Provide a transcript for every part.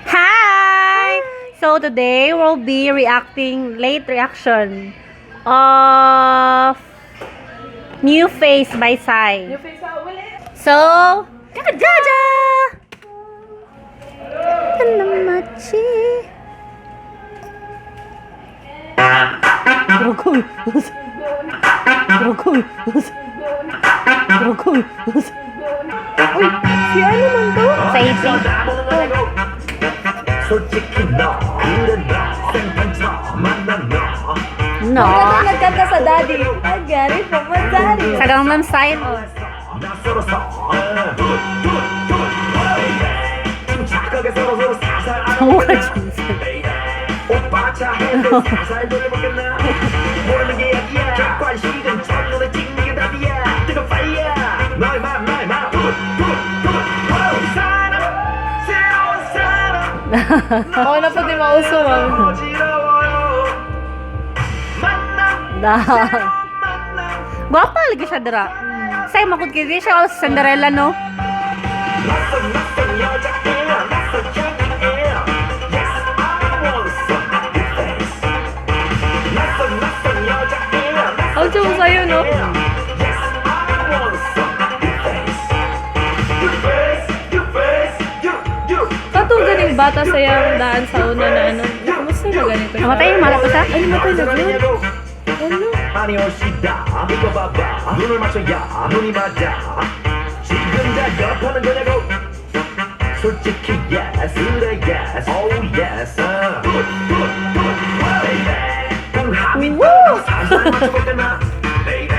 Hi! So today we'll be reacting late reaction of New Face by Psy. So, jaja! Anamachi. Rukoy. Rukoy. Rukoy. Uy, si ano man to? Sa isip. 솔직히 너 그래 너 생판처 만나 너 No. Nagkanta sa daddy. I got it from my daddy. Sa Gangnam Style. 낯설어서 지금 착하게 서로 살살 정우가 진짜. 오빠 차에 살살 돌려보겠나 모르는 게 약이야 객관식은 첫눈에 찍는 게 답이야 뜨거 파이어 너의 맘 사람 새로운 사람 Ako na po di mauso, ma'am. 어지러워요 만남 Da. 만남 Guwapa lagi siya dira. Say makod kay di siya sa Cinderella no. 낯선 여자애야 낯선 향기애야 Yes I want some new face 낯선 여자애야 Ang chulo sa'yo, no? Yes I want some new face New face New face You Katong ganing bata sa yung daan sa una na ano. Kumusta na ganito? Namatay yung mara ko sa. Ay, namatay na bro. Ano? 아니 오시다 이거 봐봐 눈을 맞춰야 눈이 맞아 지금 작업하는 거냐고 솔직히 yes 그래 yes oh yes baby 궁합이 딱 살살 맞춰볼까나 baby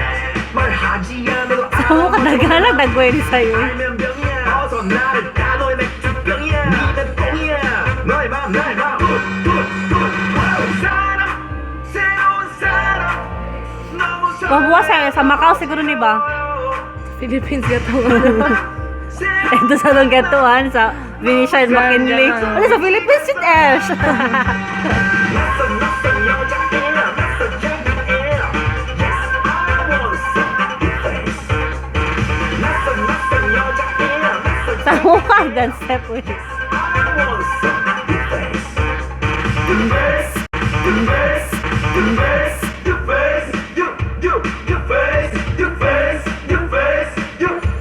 말하지 않아도 Samo ka dagalag dagway sa'yo. 알면 병이야 어서 나를 다 너의 맥주병이야 니는 뽕이야 너의 맘 사람 새로운 사람 너무 Mabuwa sa Macau siguro ni ba? Philippines gatawan. Ito sa Longgetuan sa Venetian McKinley. Ano sa Philippines sit Ash? 낯선 여자애야 낯선 향기애야 Yes I want some new face 낯선 여자애야 낯선 Sa mukha gan step with. I want some new face new face new face new face new face new face new face new face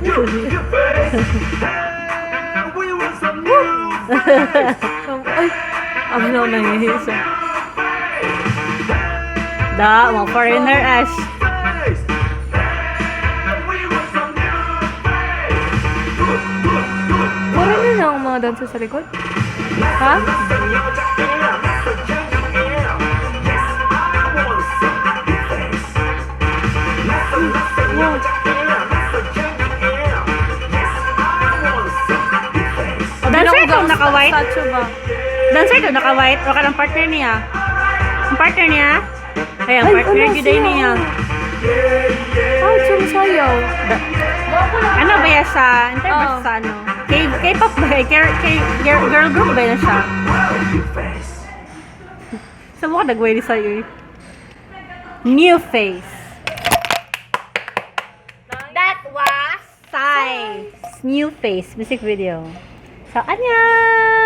new face Hey, we want some new face Ay, ano na ako nangihisa. Da, mga foreigner Ash. face we want some new face Mura na na ang mga dancer sa likod. Ha? 낯선 여자애야 낯선 향기애야 Yes I want some new face 낯선 여자애야 낯선 향기애야 Yes I want some new face Dancer ito naka-white. Statue ba? Dancer ito naka-white. O ka ng partner niya. Ang partner niya? Ay, ang partner ano juday niya. Ay, chulo sayaw. Ano ba yan sa, interpret Oh. sa ano? K-pop ba? Girl group ba yan siya? new face Sa mukha nagway sa'yo eh. New Face. That was Psy's New Face music video. So, annyeong!